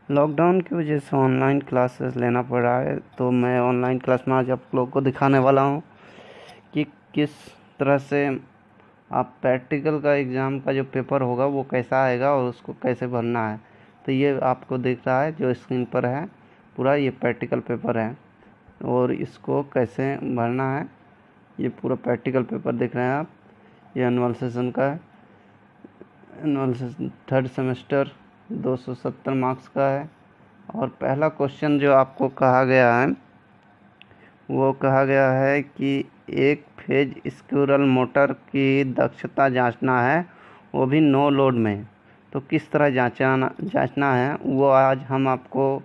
Lockdown की वजह से ऑनलाइन क्लासेस लेना पड़ रहा है, तो मैं ऑनलाइन क्लास में आज आप लोगों को दिखाने वाला हूँ कि किस तरह से आप प्रैक्टिकल का एग्ज़ाम का जो पेपर होगा वो कैसा आएगा और उसको कैसे भरना है। तो ये आपको दिख रहा है जो स्क्रीन पर है, पूरा ये प्रैक्टिकल पेपर है और इसको कैसे भरना है। ये पूरा प्रैक्टिकल पेपर देख रहे हैं आप, ये एनुअल सेशन का है। Annual session third semester 270 marks का है। और पहला क्वेश्चन जो आपको कहा गया है वो कहा गया है कि एक फेज स्क्विरल मोटर की दक्षता जांचना है, वो भी नो लोड में। तो किस तरह जांचना है वो आज हम आपको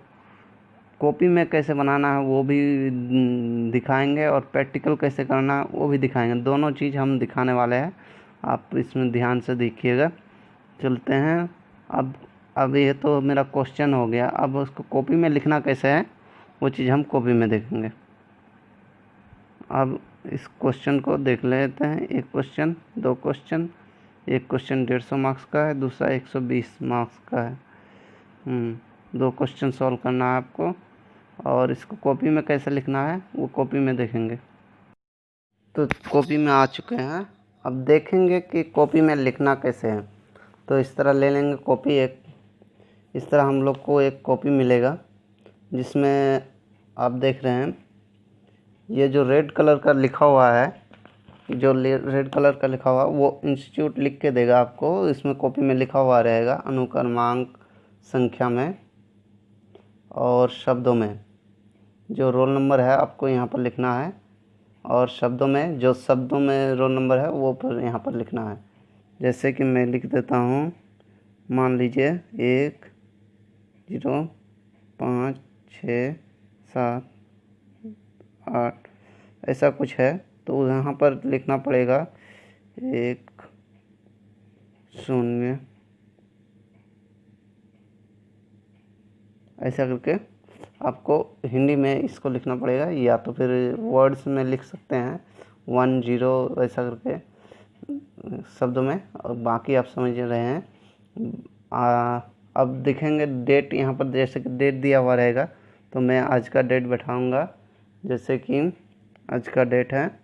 कॉपी में कैसे बनाना है वो भी दिखाएंगे और प्रैक्टिकल कैसे करना है वो भी दिखाएंगे। दोनों चीज़ हम दिखाने वाले हैं, आप इसमें ध्यान से देखिएगा। चलते हैं। अब ये तो मेरा क्वेश्चन हो गया, अब उसको कॉपी में लिखना कैसे है वो चीज़ हम कॉपी में देखेंगे। अब इस क्वेश्चन को देख लेते हैं। एक क्वेश्चन, दो क्वेश्चन। एक क्वेश्चन 150 मार्क्स का है, दूसरा 120 मार्क्स का है। दो क्वेश्चन सॉल्व करना है आपको और इसको कॉपी में कैसे लिखना है वो कॉपी में देखेंगे। तो कॉपी में आ चुके हैं, अब देखेंगे कि कॉपी में लिखना कैसे है। तो इस तरह ले लेंगे कॉपी एक, इस तरह हम लोग को एक कॉपी मिलेगा जिसमें आप देख रहे हैं ये जो रेड कलर का लिखा हुआ है, जो रेड कलर का लिखा हुआ वो इंस्टीट्यूट लिख के देगा आपको। इसमें कॉपी में लिखा हुआ रहेगा अनुक्रमांक संख्या में और शब्दों में। जो रोल नंबर है आपको यहाँ पर लिखना है और शब्दों में, जो शब्दों में रोल नंबर है वो पर यहाँ पर लिखना है। जैसे कि मैं लिख देता हूँ, मान लीजिए 1 0 5 6 7 8 ऐसा कुछ है। तो यहाँ पर लिखना पड़ेगा 1 0 ऐसा करके आपको हिंदी में इसको लिखना पड़ेगा, या तो फिर वर्ड्स में लिख सकते हैं 1 0 ऐसा करके शब्दों में, और बाकी आप समझ रहे हैं। अब देखेंगे डेट, यहाँ पर जैसे कि डेट दिया हुआ रहेगा तो मैं आज का डेट बैठाऊंगा। जैसे कि आज का डेट है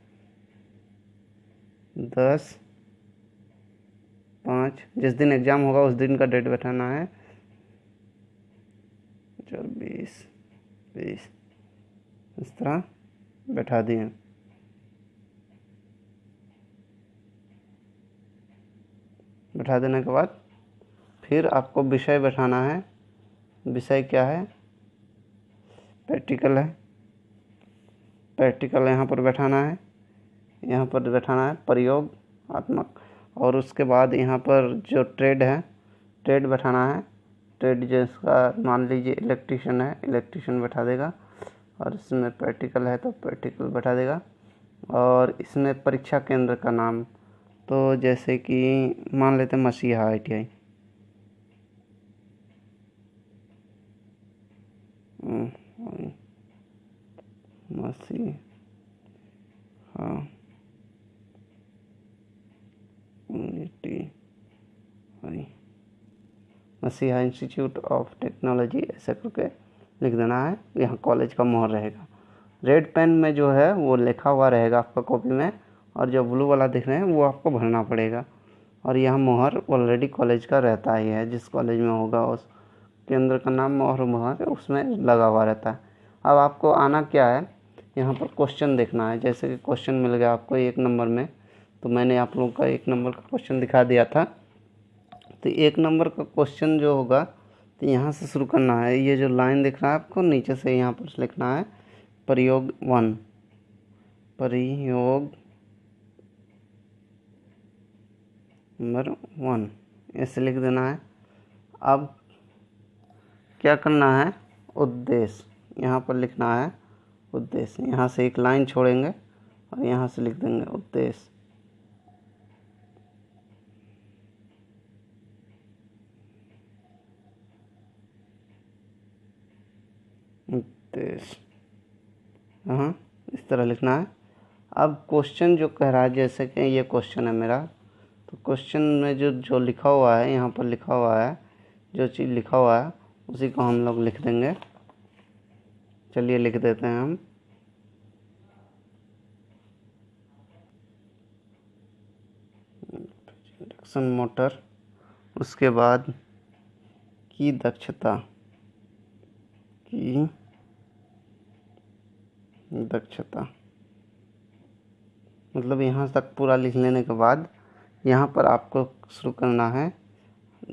10/5, जिस दिन एग्ज़ाम होगा उस दिन का डेट बैठाना है। 20 इस तरह बैठा दिए। बैठा देने के बाद फिर आपको विषय बैठाना है। विषय क्या है? प्रैक्टिकल है। प्रैक्टिकल यहाँ पर बैठाना है, यहाँ पर बैठाना है प्रयोगात्मक। और उसके बाद यहाँ पर जो ट्रेड है, ट्रेड बैठाना है। ट्रेड जिसका मान लीजिए इलेक्ट्रीशियन है, इलेक्ट्रीशियन बैठा देगा। और इसमें प्रैक्टिकल है तो प्रैक्टिकल बैठा देगा। और इसमें परीक्षा केंद्र का नाम, तो जैसे कि मान लेते हैं मसीहा ITI। मसीहा ITI, मसीहा इंस्टीट्यूट ऑफ टेक्नोलॉजी ऐसा करके लिख देना है। यहाँ कॉलेज का मोहर रहेगा। रेड पेन में जो है वो लिखा हुआ रहेगा आपका कॉपी में, और जो ब्लू वाला दिख रहे हैं वो आपको भरना पड़ेगा। और यहाँ मोहर ऑलरेडी कॉलेज का रहता ही है, जिस कॉलेज में होगा उस केंद्र का नाम और मोहर उसमें लगा हुआ रहता है। अब आपको आना क्या है, यहाँ पर क्वेश्चन देखना है। जैसे कि क्वेश्चन मिल गया आपको 1 नंबर में, तो मैंने आप लोगों का 1 नंबर का क्वेश्चन दिखा दिया था। तो 1 नंबर का क्वेश्चन जो होगा तो यहाँ से शुरू करना है। ये जो लाइन दिख रहा है आपको नीचे से यहाँ पर लिखना है प्रयोग 1, प्रयोग नंबर 1 ऐसे लिख देना है। अब क्या करना है, उद्देश्य यहाँ पर लिखना है। उद्देश्य यहाँ से एक लाइन छोड़ेंगे और यहाँ से लिख देंगे उद्देश्य। उद्देश्य हाँ, इस तरह लिखना है। अब क्वेश्चन जो कह रहा है, जैसे कि ये क्वेश्चन है मेरा, तो क्वेश्चन में जो जो लिखा हुआ है, यहाँ पर लिखा हुआ है, जो चीज़ लिखा हुआ है उसी को हम लोग लिख देंगे। चलिए लिख देते हैं हम। इंडक्शन मोटर, उसके बाद की दक्षता, की दक्षता, मतलब यहाँ तक पूरा लिख लेने के बाद यहाँ पर आपको शुरू करना है।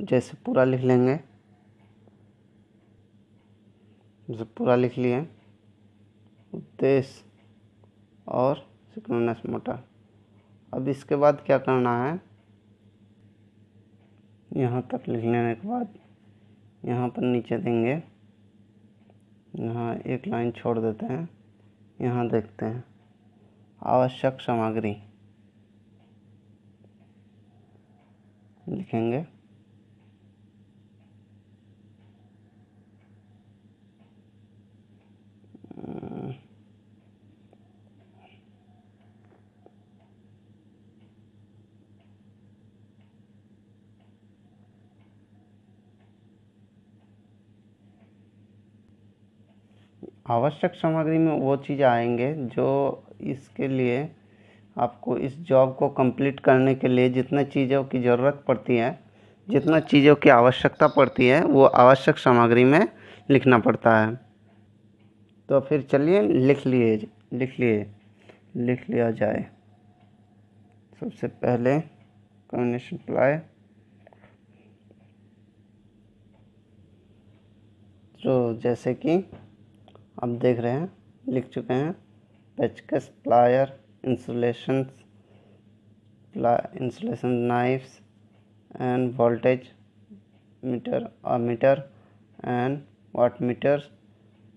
जैसे पूरा लिख लेंगे, जैसे पूरा लिख लिए, उद्देश्य और सिंक्रोनस मोटर। अब इसके बाद क्या करना है, यहाँ तक लिख लेने के बाद यहाँ पर नीचे देंगे, यहाँ एक लाइन छोड़ देते हैं। यहाँ देखते हैं आवश्यक सामग्री लिखेंगे। आवश्यक सामग्री में वो चीज़ आएंगे जो इसके लिए आपको इस जॉब को कंप्लीट करने के लिए जितने चीज़ों की ज़रूरत पड़ती है, जितना चीज़ों की आवश्यकता पड़ती है, वो आवश्यक सामग्री में लिखना पड़ता है। तो फिर चलिए लिख लिया जाए। सबसे पहले कॉम्बिनेशन अप्लाई, तो जैसे कि आप देख रहे हैं लिख चुके हैं। पेचकस, plier, insulation knifes and voltage meter, meter and watt meters,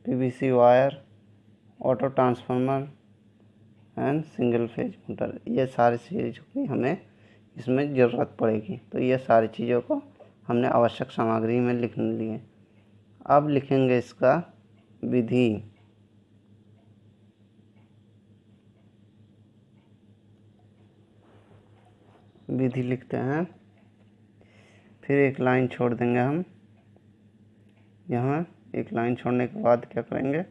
PVC wire, auto transformer and single phase motor. ये सारी चीज़ों की हमें इसमें ज़रूरत पड़ेगी। तो ये सारी चीज़ों को हमने आवश्यक सामग्री में लिख लिए। अब लिखेंगे इसका विधि। विधि लिखते हैं, फिर एक लाइन छोड़ देंगे हम। यहाँ एक लाइन छोड़ने के बाद क्या करेंगे,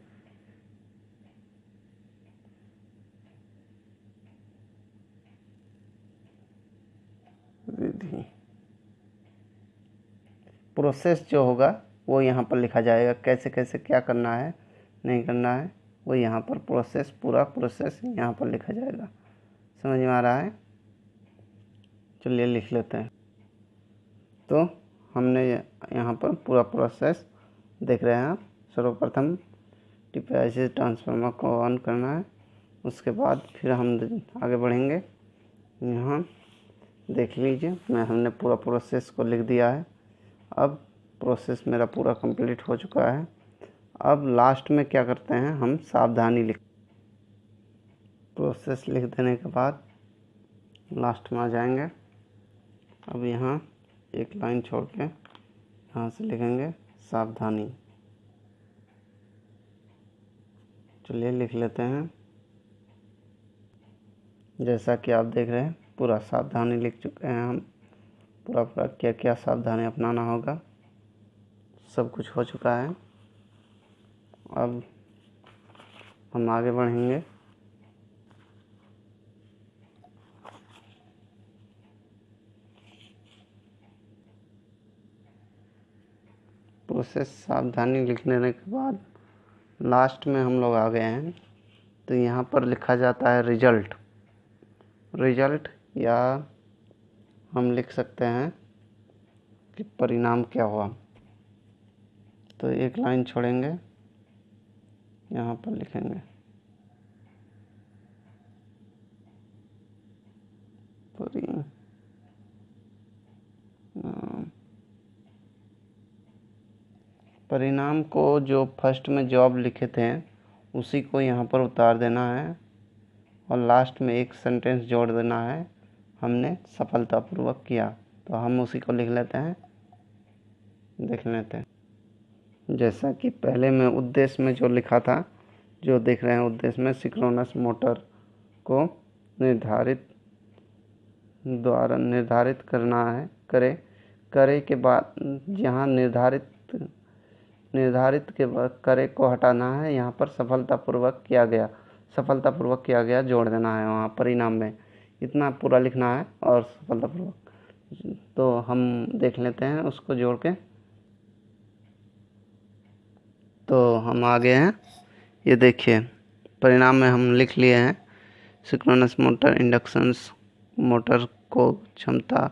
विधि, प्रोसेस जो होगा वो यहाँ पर लिखा जाएगा। कैसे कैसे क्या करना है, नहीं करना है, वो यहाँ पर प्रोसेस, पूरा प्रोसेस यहाँ पर लिखा जाएगा। समझ में आ रहा है? चलिए लिख लेते हैं। तो हमने यहाँ पर पूरा प्रोसेस देख रहे हैं आप। सर्वप्रथम टीपीआईसी ट्रांसफार्मर को ऑन करना है, उसके बाद फिर हम आगे बढ़ेंगे। यहाँ देख लीजिए, हमने पूरा प्रोसेस को लिख दिया है। अब प्रोसेस मेरा पूरा कंप्लीट हो चुका है। अब लास्ट में क्या करते हैं, हम सावधानी लिख, प्रोसेस लिख देने के बाद लास्ट में आ जाएंगे। अब यहाँ एक लाइन छोड़ के यहाँ से लिखेंगे सावधानी। चलिए लिख लेते हैं। जैसा कि आप देख रहे हैं पूरा सावधानी लिख चुके हैं हम। पूरा क्या क्या सावधानी अपनाना होगा सब कुछ हो चुका है। अब हम आगे बढ़ेंगे। प्रोसेस सावधानी लिखने के बाद लास्ट में हम लोग आ गए हैं। तो यहाँ पर लिखा जाता है रिजल्ट, या हम लिख सकते हैं कि परिणाम क्या हुआ। तो एक लाइन छोड़ेंगे, यहाँ पर लिखेंगे परिणाम को जो फर्स्ट में जॉब लिखे थे उसी को यहाँ पर उतार देना है और लास्ट में एक सेंटेंस जोड़ देना है, हमने सफलतापूर्वक किया। तो हम उसी को लिख लेते हैं, देख लेते हैं। जैसा कि पहले में उद्देश्य में जो लिखा था, जो देख रहे हैं उद्देश्य में सिंक्रोनस मोटर को निर्धारित करना है। करे के बाद यहाँ निर्धारित निर्धारित के करे को हटाना है, यहाँ पर सफलतापूर्वक किया गया जोड़ देना है वहाँ परिणाम में, इतना पूरा लिखना है और सफलतापूर्वक। तो हम देख लेते हैं उसको जोड़ के। तो हम आगे हैं, ये देखिए परिणाम में हम लिख लिए हैं सिंक्रोनस मोटर इंडक्शन मोटर को क्षमता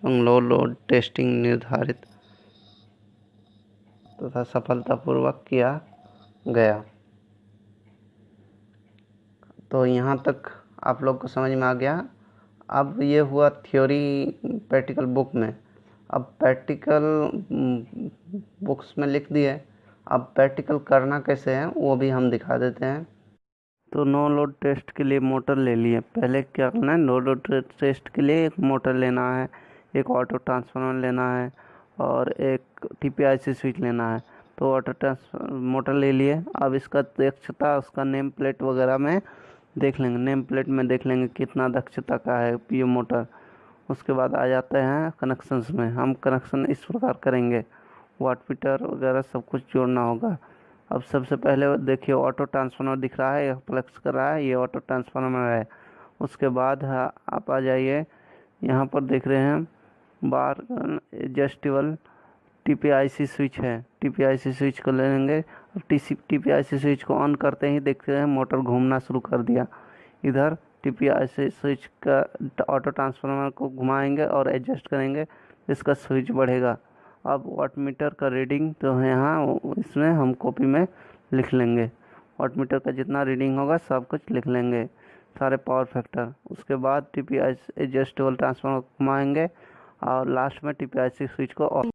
एवं लो लोड टेस्टिंग निर्धारित तथा सफलतापूर्वक किया गया। तो यहाँ तक आप लोग को समझ में आ गया। अब ये हुआ थ्योरी प्रैक्टिकल बुक में। अब प्रैक्टिकल बुक्स में लिख दिए, अब प्रैक्टिकल करना कैसे है वो भी हम दिखा देते हैं। तो नो लोड टेस्ट के लिए मोटर ले लिए। पहले क्या करना है, नो लोड टेस्ट के लिए एक मोटर लेना है, एक ऑटो ट्रांसफार्मर लेना है और एक TPIC स्विच लेना है। तो ऑटो मोटर ले लिए। अब इसका दक्षता उसका नेम प्लेट वगैरह में देख लेंगे, नेम प्लेट में देख लेंगे कितना दक्षता का है PU मोटर। उसके बाद आ जाते हैं कनेक्शंस में। हम कनेक्शन इस प्रकार करेंगे, वाटमीटर वगैरह सब कुछ जोड़ना होगा। अब सबसे पहले देखिए ऑटो ट्रांसफार्मर दिख रहा है, यह प्लग्स कर रहा है, ये ऑटो ट्रांसफार्मर है। उसके बाद आप आ जाइए, यहाँ पर देख रहे हैं बार एडजस्टेबल TPIC स्विच है। TPIC स्विच को ले लेंगे। अब TPIC स्विच को ऑन करते ही देखते हैं मोटर घूमना शुरू कर दिया। इधर TPIC स्विच का ऑटो ट्रांसफार्मर को घुमाएंगे और एडजस्ट करेंगे, इसका स्विच बढ़ेगा। अब वाटमीटर का रीडिंग तो है यहाँ, इसमें हम कॉपी में लिख लेंगे। वाटमीटर का जितना रीडिंग होगा सब कुछ लिख लेंगे, सारे पावर फैक्टर। उसके बाद TPIC एडजस्टेबल ट्रांसफार्मर घुमाएंगे और लास्ट में TPIC स्विच को ऑफ।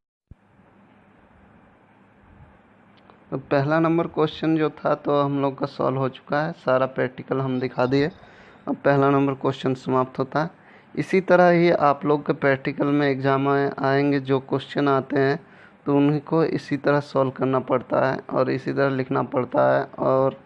तो पहला नंबर क्वेश्चन जो था तो हम लोग का सॉल्व हो चुका है, सारा प्रैक्टिकल हम दिखा दिए। अब पहला नंबर क्वेश्चन समाप्त होता है। इसी तरह ही आप लोग के प्रैक्टिकल में एग्जाम आएंगे, जो क्वेश्चन आते हैं तो उन्हीं को इसी तरह सॉल्व करना पड़ता है और इसी तरह लिखना पड़ता है। और